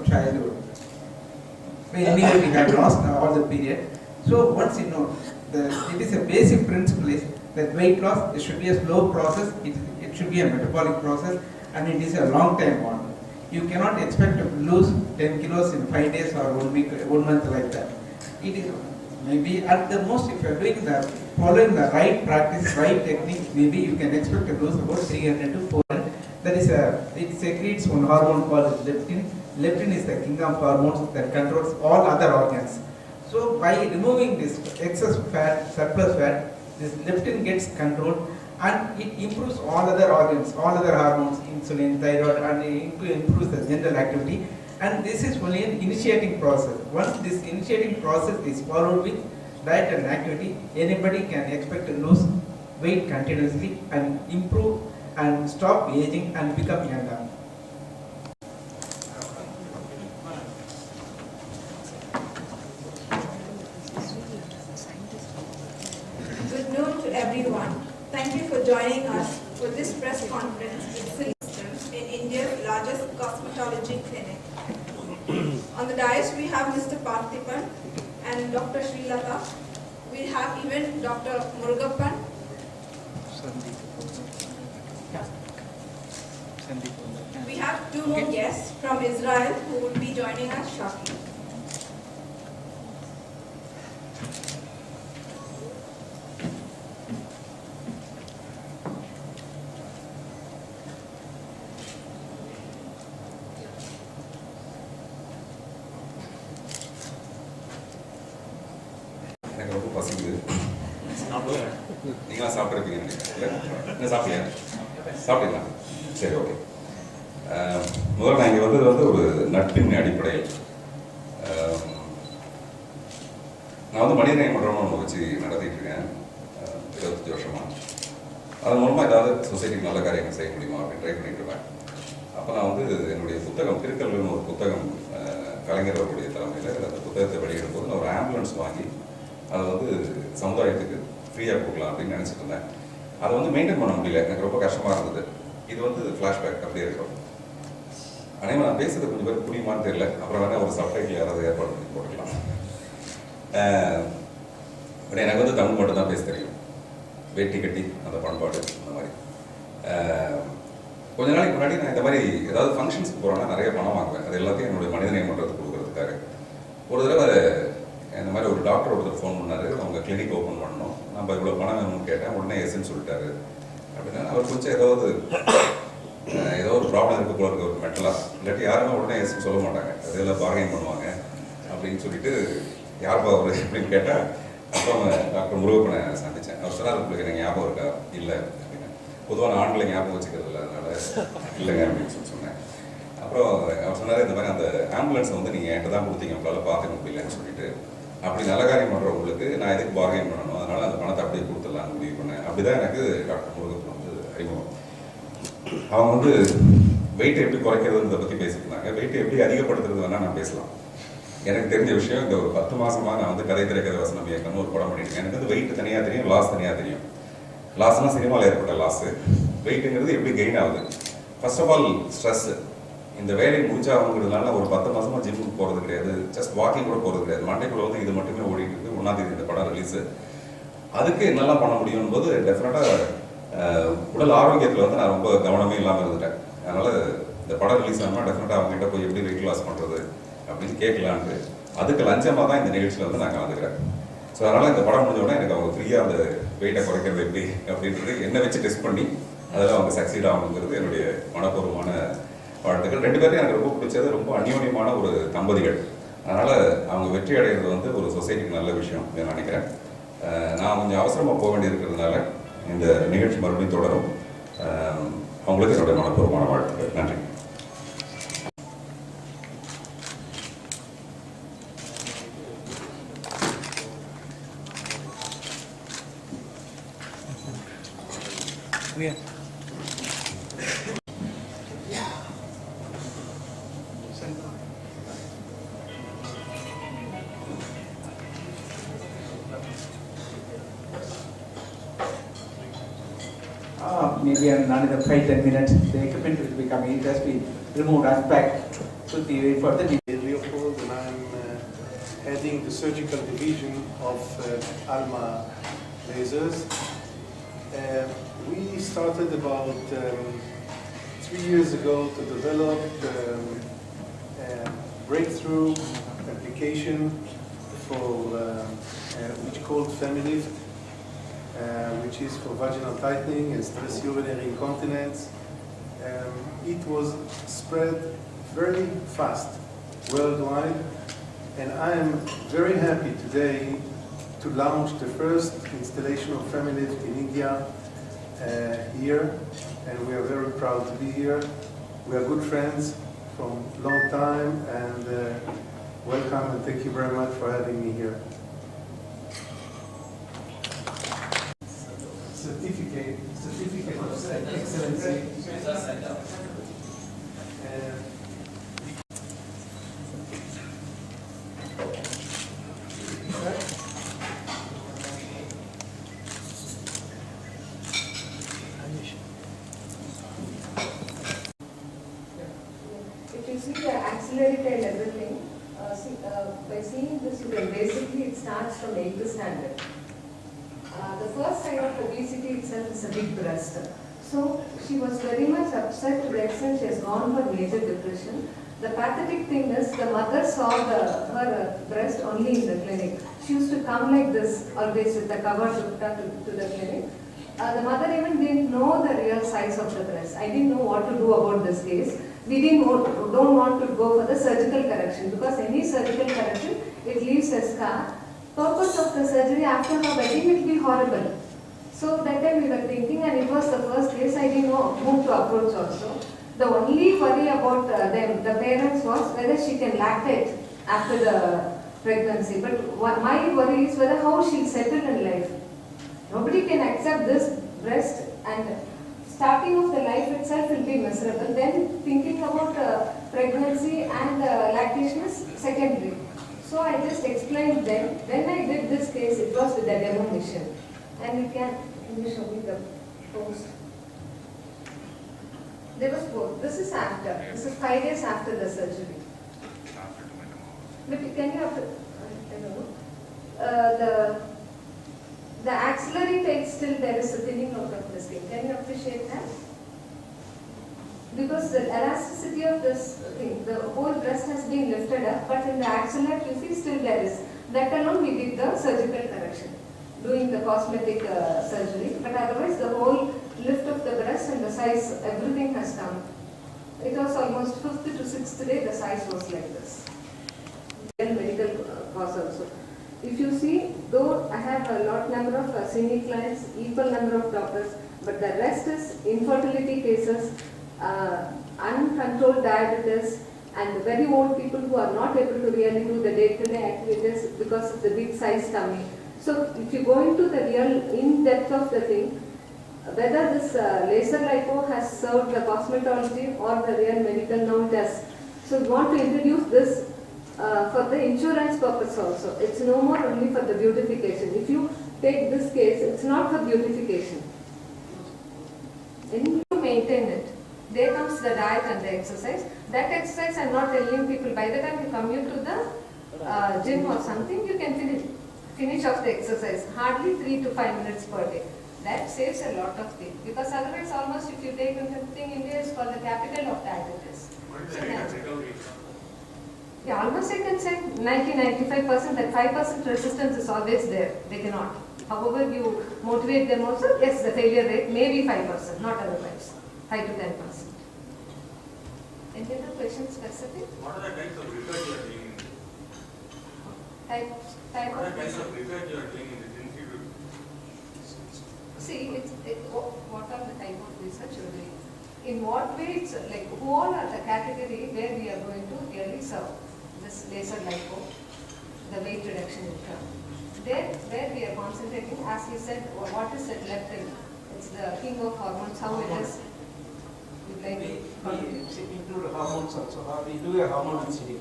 Childhood. Anyway, we have lost all the period. So once you know, it is a basic principle is that weight loss, it should be a slow process, it should be a metabolic process, and it is a long time one. You cannot expect to lose 10 kilos in 5 days or 1 week, 1 month like that. It is maybe at the most, if you are doing the following the right practice, right technique, maybe you can expect to lose about 300 to 400. That is it secretes one hormone called leptin. Leptin is the king of hormones that controls all other organs. So by removing this excess fat, surplus fat, this leptin gets controlled and it improves all other organs, all other hormones, insulin, thyroid, and it improves the general activity. And this is only an initiating process. Once this initiating process is followed with diet and activity, anybody can expect to lose weight continuously and improve and stop aging and become younger. Good noon to everyone. Thank you for joining us for this press conference with Systems in India's largest cosmetology clinic. On the dais we have Mr. Parthipan and Dr. Srilata. We have even Dr. Murugappan. We have two more guests from Israel who will be joining us shortly. நீங்களா சாப்பிட்ருப்பீங்க நினைக்கிறேன். என்ன சாப்பிட்டீங்க? சாப்பிட்டீங்களா? சரி, okay. முதல்ல நான் இங்கே வந்தது ஒரு நட்பின் அடிப்படையில். நான் மனிதநேய மன்றம்னு ஒன்று வச்சு நடத்திட்டு இருக்கேன் 25 வருஷமா. அதன் மூலமாக ஏதாவது சொசைட்டிக்கு நல்ல காரியங்கள் செய்ய முடியுமா அப்படின்னு ட்ரை பண்ணிட்டு இருக்கேன். அப்போ நான் என்னுடைய புத்தகம் திருக்கல்வின்னு ஒரு புத்தகம் கலைஞர் அவருடைய தலைமையில் அந்த புத்தகத்தை வெளியிடும் போது நான் ஒரு ஆம்புலன்ஸ் வாங்கி அதை சமுதாயத்துக்கு ஃப்ரீயாக கொடுக்கலாம் அப்படின்னு நினச்சிட்டு இருந்தேன். அதை மெயின்டைன் பண்ண முடியல, எனக்கு ரொம்ப கஷ்டமாக இருந்தது. இது ஃப்ளாஷ்பேக் அப்படியே இருக்கும். ஆனால் நான் பேசுறது கொஞ்சம் பேர் புரியுமான்னு தெரியல. அப்புறம் வேணால் ஒரு சப்டைட்டில் யாராவது ஏற்பாடு பண்ணி போட்டுக்கலாம். பட் எனக்கு தமிழ் மட்டும் தான் பேச தெரியும். வேட்டி கட்டி அந்த பண்பாடு அந்த மாதிரி. கொஞ்ச நாளைக்கு முன்னாடி நான் இந்த மாதிரி ஏதாவது ஃபங்க்ஷன்ஸ்க்கு போகிறேன்னா நிறைய பணம் வாங்குவேன். அது எல்லாத்தையும் என்னுடைய மனிதநேயம் பண்ணுறதுக்கு கொடுக்குறதுக்காக. ஒரு தடவை இந்த மாதிரி ஒரு டாக்டர் ஒருத்தர் ஃபோன் பண்ணார், அவங்க கிளினிக் ஓப்பன் பண்ணணும், நம்ம இவ்வளோ பணம் வேணும்னு கேட்டேன். உடனே எஸ்ன்னு சொல்லிட்டாரு. அப்படின்னா அவர் கொஞ்சம் ஏதோ ஒரு ப்ராப்ளம் இருக்க போல இருக்க ஒரு மெட்டலாக, இல்லாட்டி யாருமே உடனே எஸ்ன்னு சொல்ல மாட்டாங்க, அதெல்லாம் பார்கெயின் பண்ணுவாங்க அப்படின்னு சொல்லிட்டு யார்ப்பா அவர் அப்படின்னு கேட்டால் அப்புறம் டாக்டர் முருகப்பனை சந்தித்தேன். அவர் சொன்னார், உங்களுக்கு எனக்கு ஞாபகம் இருக்கா? இல்லை அப்படின்னு. பொதுவாக நான் ஆண்களை ஞாபகம் வச்சுக்கிறது இல்லை, அதனால இல்லைங்க அப்படின்னு சொன்னேன். அப்புறம் அவர் சொன்னார், இந்த மாதிரி அந்த ஆம்புலன்ஸை நீங்கள் என்கிட்ட தான் கொடுத்தீங்க, உங்களால் பார்த்துக்க முடியலன்னு சொல்லிட்டு, அப்படி நல்ல காரியம் பண்ணுறவங்களுக்கு நான் எதுக்கு பார்கெயின் பண்ணணும், அதனால் அந்த பணத்தை அப்படியே கொடுத்துடலான்னு முடிவு பண்ணேன். அப்படி தான் எனக்கு டாக்டர் முருகப்பன் அறிமுகம். அவங்க வெயிட்டை எப்படி குறைக்கிறதுன்றதை பற்றி பேசியிருந்தாங்க. வெயிட்டை எப்படி அதிகப்படுத்துறது வேணால் நான் பேசலாம். எனக்கு தெரிஞ்ச விஷயம், இந்த ஒரு 10 மாதமாக நான் கதை திரைக்கதை வசனம் இயக்கம்னு ஒரு படம் பண்ணியிருக்கேன். எனக்கு வெயிட் தனியாக தெரியும், லாஸ் தனியாக தெரியும். லாஸ்னால் சினிமாவில் ஏற்பட்ட லாஸு, வெயிட்டுங்கிறது எப்படி கெயின் ஆகுது. First of all stress. இந்த வேலையை முடிச்சாங்கிறதுனால ஒரு 10 மாதமாக ஜிம்முக்கு போகிறது கிடையாது, ஜஸ்ட் வாக்கிங் கூட போகிறது கிடையாது. மண்டைக்குள்ள இது மட்டுமே ஓடிட்டு இருக்கு. 1ஆம் தேதி இந்த படம் ரிலீஸு. அதுக்கு என்னெல்லாம் பண்ண முடியும் போது டெஃபினட்டாக உடல் ஆரோக்கியத்தில் நான் ரொம்ப கவனமே இல்லாமல் இருந்துட்டேன். அதனால் இந்த படம் ரிலீஸ் ஆனால் டெஃபினட்டாக அவங்ககிட்ட போய் எப்படி வெயிட் லாஸ் பண்ணுறது அப்படின்னு கேட்கலான்ட்டு அதுக்கு லஞ்சமாக தான் இந்த நிகழ்ச்சியில் நான் கலந்துக்கிறேன். ஸோ அதனால் இந்த படம் முடிஞ்சோடனே எனக்கு அவங்க ஃப்ரீயாக அந்த வெயிட்டை குறைக்கிறது எப்படி அப்படின்றது என்னை வச்சு டெஸ்ட் பண்ணி அதில் அவங்க சக்சீட் ஆகணுங்கிறது என்னுடைய மனப்பூர்வமான வாழ்த்துக்கள். 2 பேரும் எனக்கு ரொம்ப பிடிச்சது, ரொம்ப அந்யோன்யமான ஒரு தம்பதிகள். அதனால் அவங்க வெற்றி அடைகிறது ஒரு சொசைட்டிக்கு நல்ல விஷயம் நான் நினைக்கிறேன். நான் கொஞ்சம் அவசரமாக போக வேண்டியிருக்கிறதுனால இந்த நிகழ்ச்சி மறுபடியும் தொடரும். அவங்களுக்கு என்னுடைய மனப்பூர்வமான வாழ்த்துக்கள். நன்றி. Yeah. Maybe in another 5-10 minutes, the equipment will be coming. It has been removed, unpacked. So we wait for the Leopold, and I'm heading the surgical division of Alma Lasers. We started about 3 years ago to develop a breakthrough application for which called FemiLift, which is for vaginal tightening and stress urinary incontinence. It was spread very fast worldwide, and I am very happy today to launch the first installation of FemiLift in India here, and we are very proud to be here. We are good friends from a long time, and welcome and thank you very much for having me here. Certificate of Excellency. If you see the accelerator and everything, by seeing this, you can basically, it starts from 8th standard. The first sign of obesity itself is a big breast. So she was very much upset to the extent she has gone for major depression. The pathetic thing is the mother saw her breast only in the clinic. She used to come like this, always with the cover to the clinic. The mother even didn't know the real size of the breast. I didn't know what to do about this case. We don't want to go for the surgical correction, because any surgical correction, it leaves a scar. Purpose of the surgery after her wedding will be horrible. So that time we were thinking, and it was the first case, I didn't know whom to approach also. The only worry about them, the parents, was whether she can lactate after the pregnancy. But my worry is whether how she'll settle in life. Nobody can accept this breast, and starting of the life itself will be miserable. Then thinking about pregnancy and lactation is secondary. So I just explained them. When I did this case, it was with the demo mission. And can you show me the post? There was both. This is after. This is 5 days after the surgery. But can you have to, I don't know. The axillary tape still there is a thinning out of the skin. Can you appreciate that? Because the elasticity of this thing, the whole breast has been lifted up, but in the axillary you see still there is. That alone we did the surgical correction, doing the cosmetic surgery, but otherwise the whole lift of the breast and the size, everything has come. It was almost 5th to 6th day the size was like this. Medical cause also. If you see, though I have a lot number of senior clients, equal number of doctors, but the rest is infertility cases, uncontrolled diabetes, and very old people who are not able to really do the day-to-day activities because of the big size tummy. So if you go into the real in-depth of the thing, whether this laser lipo has served the cosmetology or the real medical now it has. So we want to introduce this for the insurance purpose also. It's no more only for the beautification. If you take this case, it's not for beautification. And you maintain it. There comes the diet and the exercise. That exercise I'm not telling people, by the time you commute to the gym or something, you can finish off the exercise. Hardly 3 to 5 minutes per day. That saves a lot of things. Because otherwise almost if you take anything, India is called the capital of diabetes. Yeah, almost I can say 90-95%, that 5% resistance is always there. They cannot. However you motivate them also, yes, the failure rate may be 5%, not otherwise. 5 to 10%. Any other questions specific? What are the kinds of research you are doing? What are the kinds of research you are doing in this institute? See, what are the type of research you are doing? In what way it's like, who all are the category where we are going to really serve this laser lipo, the weight reduction income. There, where we are concentrating, as you said, what is that leptin? It's the king of hormones. How it is? You'd like We include hormones also. We do a hormonal study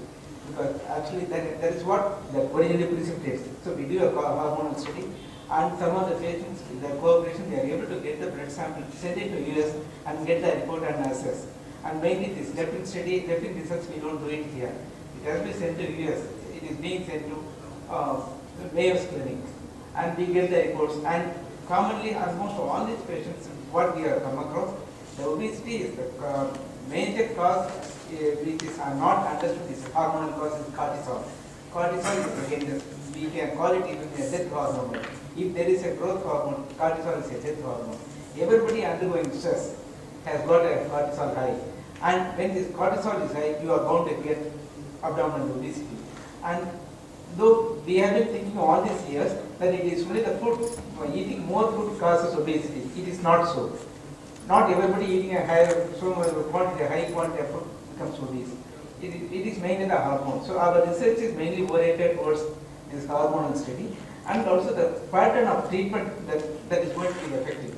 because actually that is what the originally precipitates. So we do a hormonal study, and some of the patients with the cooperation they are able to get the blood sample, send it to US and get the report and assess. And mainly this leptin study, leptin research we don't do it here. It has been sent to US. It is being sent to Mayo's clinic, and we get the reports. And commonly, almost all these patients, what we have come across, the obesity is the major cause which is not understood. Is hormonal cause is cortisol. Cortisol is again we can call it even a death hormone. If there is a growth hormone, cortisol is a death hormone. Everybody undergoing stress has got a cortisol high, and when this cortisol is high, you are bound to get abdominal obesity. And though we have been thinking all these years that it is only the food, eating more food causes obesity. It is not so. Not everybody eating a high quantity of food becomes obese. It is mainly the hormone. So our research is mainly oriented towards this hormonal study, and also the pattern of treatment that is going to be effective.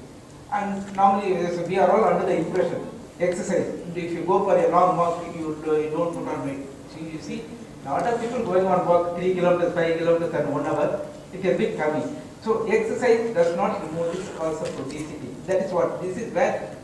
And normally we are all under the impression exercise. If you go for a long walk, you don't put on weight. So you see, a lot of people going on walk 3 kilometers, 5 kilometers, and 1 hour. It is a bit coming. So exercise does not remove this cause of obesity. That is what this is where